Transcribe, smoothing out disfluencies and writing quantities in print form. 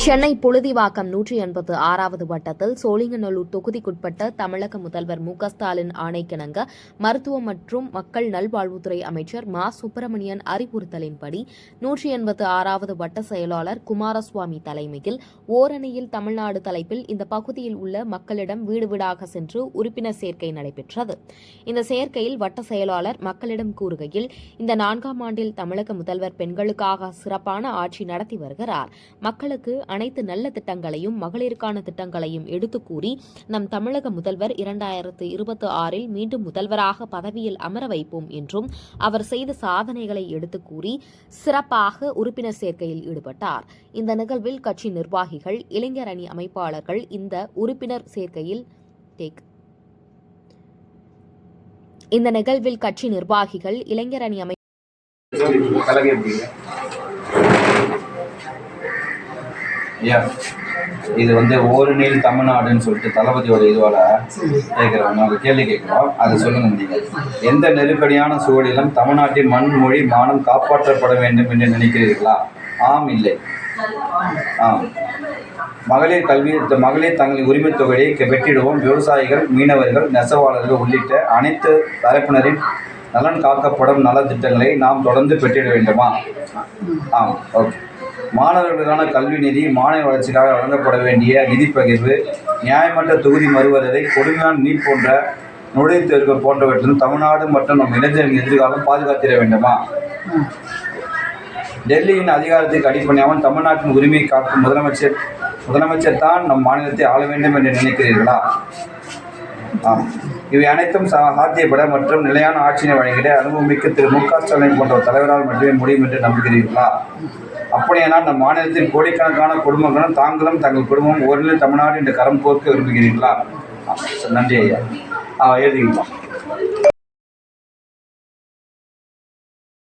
சென்னை புழுதிவாக்கம் 186வது வட்டத்தில் சோழிங்கநல்லூர் தொகுதிக்குட்பட்ட தமிழக முதல்வர் மு.க.ஸ்டாலின் ஆணைக்கிணங்க மருத்துவ மற்றும் மக்கள் நல்வாழ்வுத்துறை அமைச்சர் மா. சுப்பிரமணியன் அறிவுறுத்தலின்படி 186வது வட்ட செயலாளர் குமாரசுவாமி தலைமையில் ஓரணியில் தமிழ்நாடு தலைப்பில் இந்த பகுதியில் உள்ள மக்களிடம் வீடு வீடாக சென்று உறுப்பினர் சேர்க்கை நடைபெற்றது. இந்த சேர்க்கையில் வட்ட செயலாளர் மக்களிடம் கூறுகையில், இந்த 4ஆம் ஆண்டில் தமிழக முதல்வர் பெண்களுக்காக சிறப்பான ஆட்சி நடத்தி வருகிறார். மக்களுக்கு அனைத்து நல்ல திட்டங்களையும் மகளிருக்கான திட்டங்களையும் எடுத்துக் கூறி நம் தமிழக முதல்வர் 2026இல் மீண்டும் முதல்வராக பதவியில் அமர வைப்போம் என்றும் அவர் செய்த சாதனைகளை எடுத்துக் கூறி சிறப்பாக உறுப்பினர் சேர்க்கையில் ஈடுபட்டார். இந்த நிகழ்வில் கட்சி நிர்வாகிகள், இளைஞர் அணி அமைப்பாளர்கள் இந்த உறுப்பினர் சேர்க்கையில் இது ஓரணியில் தமிழ்நாடுன்னு சொல்லிட்டு தளபதியோட இதுவால கேட்குறோம். நாங்கள் கேள்வி கேட்குறோம், அதை சொல்லுங்க. நீங்கள் எந்த நெருக்கடியான சூழலிலும் தமிழ்நாட்டின் மண், மொழி, மானம் காப்பாற்றப்பட வேண்டும் என்று நினைக்கிறீர்களா? ஆம், இல்லை. ஆம். மகளிர் கல்வி, மகளிர் தங்களின் உரிமை தொகையை வெட்டிடுவோம். விவசாயிகள், மீனவர்கள், நெசவாளர்கள் உள்ளிட்ட அனைத்து தரப்பினரின் நலன் காக்கப்படும் நலத்திட்டங்களை நாம் தொடர்ந்து பெற்றிட வேண்டுமா? ஆம். ஓகே. மாணவர்களுக்கான கல்வி நிதி, மாநில வளர்ச்சிக்காக வழங்கப்பட வேண்டிய நிதி பகிர்வு, நியாயமற்ற தொகுதி மறுவரை, கொடுமையான நீட் போன்ற நுழைவுத் தேர்வுகள் போன்றவற்றிலும் தமிழ்நாடு மற்றும் நம் இளைஞர்களின் எதிர்காலம் பாதுகாத்திட வேண்டுமா? டெல்லியின் அதிகாரத்துக்கு அடிப்படையாமல் தமிழ்நாட்டின் உரிமையை காக்கும் முதலமைச்சர் தான் நம் மாநிலத்தை ஆள வேண்டும் என்று நினைக்கிறீர்களா? ஆம். இவை அனைத்தும் சாத்தியப்பட மற்றும் நிலையான ஆட்சியை வழங்கிட அனுபவமிக்க திரு மு.க.ஸ்டாலின் போன்ற தலைவரால் மட்டுமே முடியும் என்று நம்புகிறீர்களா? அப்படியானால் நம் மாநிலத்தில் கோடிக்கணக்கான குடும்பங்களும் தாங்களும் தங்கள் குடும்பம் ஓரில் தமிழ்நாடு என்ற கரம் கோர்க்க விரும்புகிறீர்களா? நன்றி ஐயா. எழுதிக்கலாம்.